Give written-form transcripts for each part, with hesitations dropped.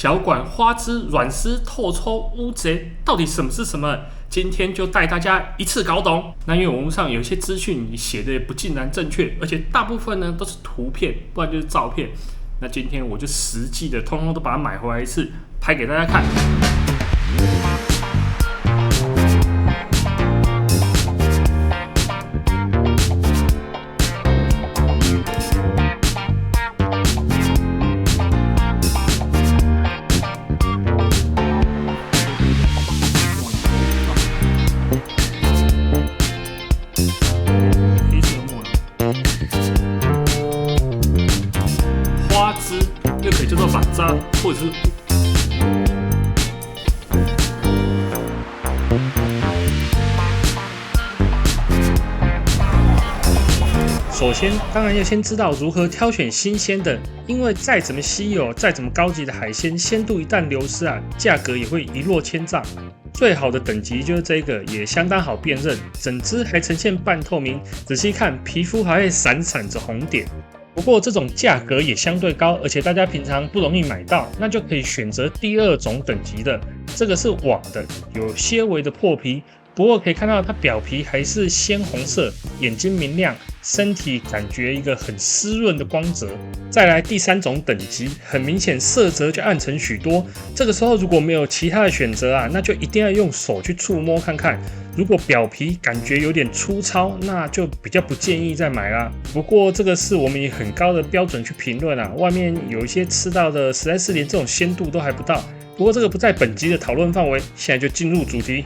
小管、花枝、软丝、透抽、乌贼，到底什么是什么？今天就带大家一次搞懂。那因为网络上有一些资讯你写的也不尽然正确，而且大部分呢都是图片，不然就是照片。那今天我就实际的通通都把它买回来一次，拍给大家看。花枝又可以叫做把渣，或者是首先，当然要先知道如何挑选新鲜的，因为再怎么稀有、再怎么高级的海鲜，鲜度一旦流失啊，价格也会一落千丈。最好的等级就是这个，也相当好辨认，整只还呈现半透明，仔细看皮肤还会闪闪着红点。不过这种价格也相对高，而且大家平常不容易买到，那就可以选择第二种等级的，这个是网的，有些微的破皮。不过可以看到它表皮还是鲜红色，眼睛明亮，身体感觉一个很湿润的光泽。再来第三种等级，很明显色泽就暗沉许多。这个时候如果没有其他的选择啊，那就一定要用手去触摸看看。如果表皮感觉有点粗糙，那就比较不建议再买啦。不过这个是我们以很高的标准去评论啊，外面有一些吃到的实在是连这种鲜度都还不到。不过这个不在本集的讨论范围，现在就进入主题。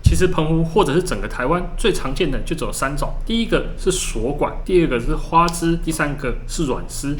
其实澎湖或者是整个台湾最常见的就只有3种，第一个是锁管，第二个是花枝，第三个是软丝。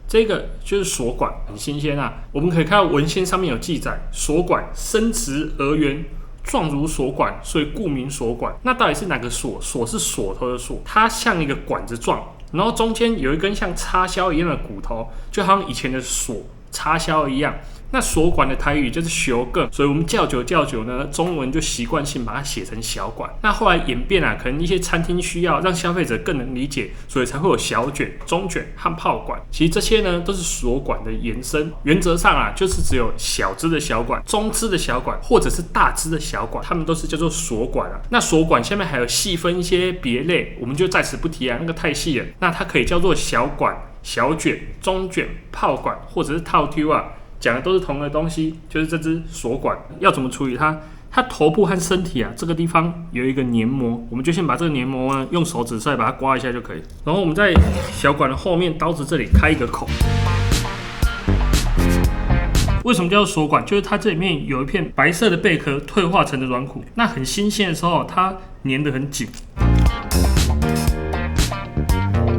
这个就是锁管，很新鲜啊！我们可以看到文献上面有记载，锁管伸直而圆，状如锁管，所以故名锁管。那到底是哪个锁？锁是锁头的锁，它像一个管子状，然后中间有一根像插销一样的骨头，就好像以前的锁插销一样。那锁管的台语就是小管，所以我们叫久呢，中文就习惯性把它写成小管。那后来演变啊，可能一些餐厅需要让消费者更能理解，所以才会有小卷、中卷和泡管。其实这些呢都是锁管的延伸，原则上啊就是只有小只的小管、中只的小管或者是大只的小管，它们都是叫做锁管啊。那锁管下面还有细分一些别类，我们就在此不提啊，那个太细了。那它可以叫做小管、小卷、中卷、泡管或者是套 Q 啊。讲的都是同一个东西，就是这只锁管要怎么处理它。它头部和身体啊，这个地方有一个黏膜，我们就先把这个黏膜呢用手指稍微把它刮一下就可以。然后我们在小管的后面刀子这里开一个孔。为什么叫做锁管？就是它这里面有一片白色的贝壳退化成的软骨，那很新鲜的时候它粘得很紧。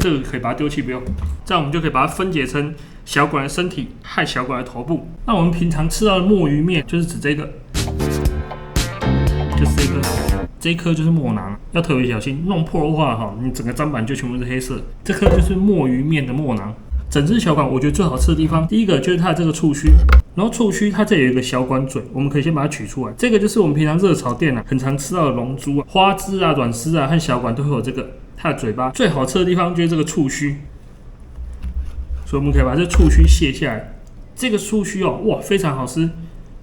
这个可以把它丢弃不用，这样我们就可以把它分解成小管的身体和小管的头部。那我们平常吃到的墨鱼面就是指这个，就是这颗，这一颗就是墨囊，要特别小心，弄破的话哈，你整个砧板就全部是黑色。这颗就是墨鱼面的墨囊。整只小管我觉得最好吃的地方，第一个就是它的这个触须，然后触须它这里有一个小管嘴，我们可以先把它取出来。这个就是我们平常热炒店啊很常吃到的龙珠啊、花枝啊、软丝啊和小管都会有这个。它的嘴巴最好吃的地方就是这个触须，所以我们可以把这触须卸下来。这个触须哦，哇，非常好吃，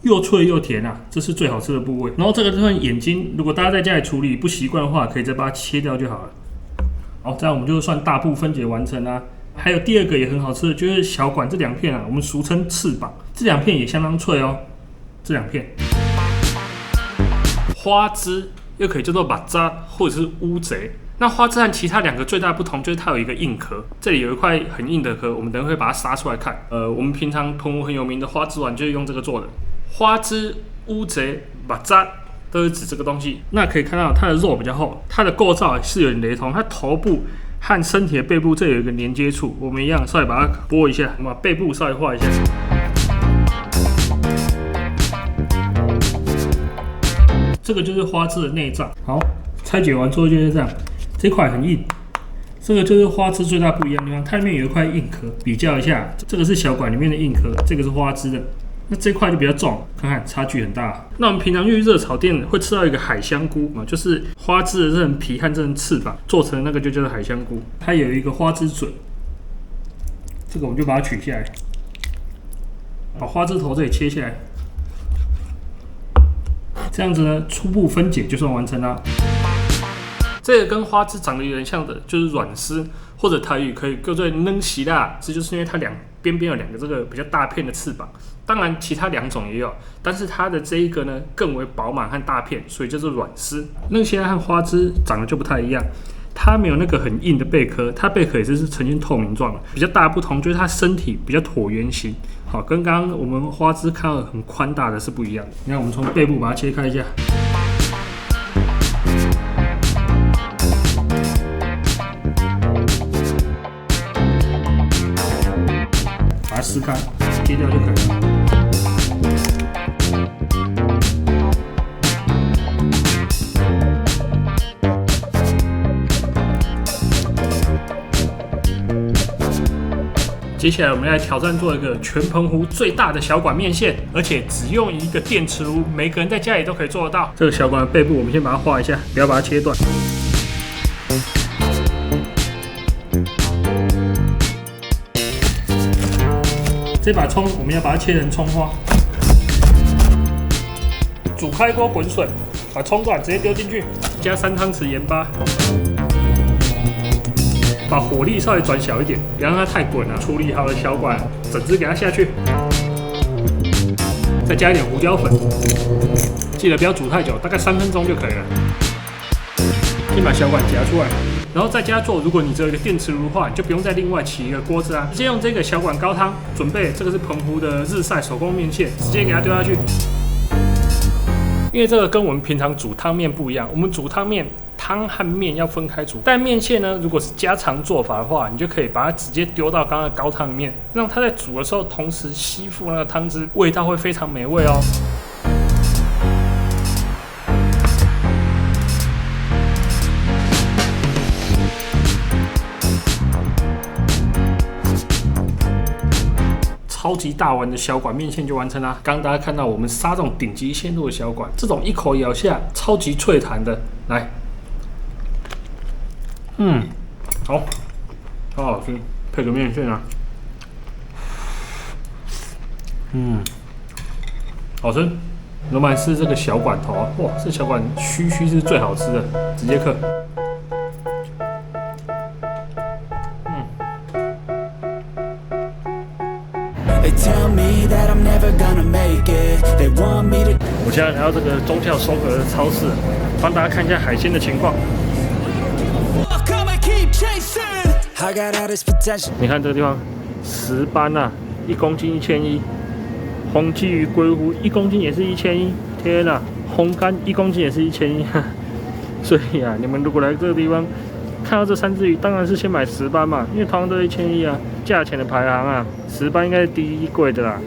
又脆又甜啊，这是最好吃的部位。然后这个地方眼睛，如果大家在家里处理不习惯的话，可以再把它切掉就好了。好，这样我们就算大部分解完成啦。还有第二个也很好吃的，就是小管这2片啊，我们俗称翅膀，这2片也相当脆哦。这2片花枝又可以叫做把渣或者是乌贼。那花枝和其他2个最大的不同就是它有一个硬壳，这里有一块很硬的壳，我们等会把它杀出来看。我们平常澎湖很有名的花枝丸就是用这个做的。花枝、乌贼、把渣都是指这个东西。那可以看到它的肉比较厚，它的构造是有点雷同，它头部和身体的背部这有一个连接处，我们一样稍微把它拨一下，我们把背部稍微画一下。这个就是花枝的内脏。好，拆解完之后就是这样。这块很硬，这个就是花枝最大不一样的地方，它里面有一块硬壳，比较一下，这个是小管里面的硬壳，这个是花枝的，那这块就比较重，看看差距很大。那我们平常去热炒店会吃到一个海香菇嘛，就是花枝的这层皮和这层翅膀做成的那个就叫做海香菇，它有一个花枝嘴，这个我们就把它取下来，把花枝头这里切下来，这样子呢，初步分解就算完成啦。这个跟花枝长得有点像的，就是软丝，或者台语可以叫做嫩西啦，这就是因为它边边有2个这个比较大片的翅膀。当然，其他2种也有，但是它的这一个呢更为饱满和大片，所以叫做软丝。嫩西啦和花枝长得就不太一样，它没有那个很硬的贝壳，它贝壳也是呈现透明状的。比较大的不同就是它身体比较椭圆形，好，跟刚刚我们花枝看到很宽大的是不一样的。你看，我们从背部把它切开一下。把它撕开，切掉就可以了。接下来我们来挑战做一个全澎湖最大的小管面线，而且只用一个电磁炉，每个人在家里都可以做得到。这个小管的背部我们先把它画一下，不要把它切断。这把葱我们要把它切成葱花，煮开锅滚水，把葱段直接丢进去，加3汤匙盐巴，把火力稍微转小一点，不要让它太滚了。处理好的小管，整只给它下去，再加一点胡椒粉，记得不要煮太久，大概3分钟就可以了。先把小管夹出来。然后在家做，如果你只有一个电磁炉的话，你就不用再另外起一个锅子啊，直接用这个小管高汤准备。这个是澎湖的日晒手工面线，直接给它丢下去。因为这个跟我们平常煮汤面不一样，我们煮汤面汤和面要分开煮，但面线呢，如果是家常做法的话，你就可以把它直接丢到刚刚的高汤里面，让它在煮的时候同时吸附那个汤汁，味道会非常美味哦。超级大碗的小管面线就完成啦！刚刚大家看到我们杀这种顶级鲜度的小管，这种一口咬下超级脆弹的，来，好，超好吃，配个面线啊，好吃。我们来吃这个小管头，哇，这小管须是最好吃的，直接嗑。我现在来到这个宗教收割的超市，帮大家看一下海鲜的情况。你看这个地方，石斑啊，1公斤1100，红鲫鱼、龟湖1公斤也是1100，天啊，红干1公斤也是1100，所以啊，你们如果来这个地方看到这3只鱼，当然是先买石斑嘛，因为通常都1100啊，价钱的排行啊，石斑应该是第1贵的啦。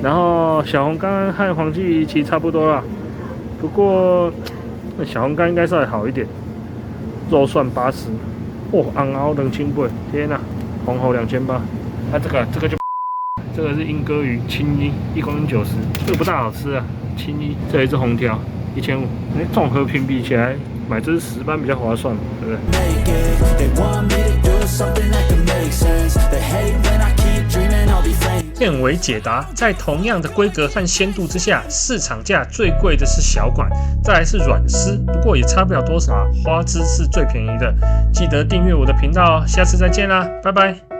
然后小红干和黄鲫鱼其实差不多啦，不过小红干应该稍微好一点，肉算80，哦，昂熬2800，天哪，红喉2800，那这个就，这个是莺歌鱼青衣，1公斤90，这个不大好吃啊，青衣，这里是红条1500，综合评比起来，买这只石斑比较划算，对不对？片尾解答：在同样的规格和鲜度之下，市场价最贵的是小管，再来是软丝，不过也差不了多少，花枝是最便宜的。记得订阅我的频道哦，下次再见啦，拜拜。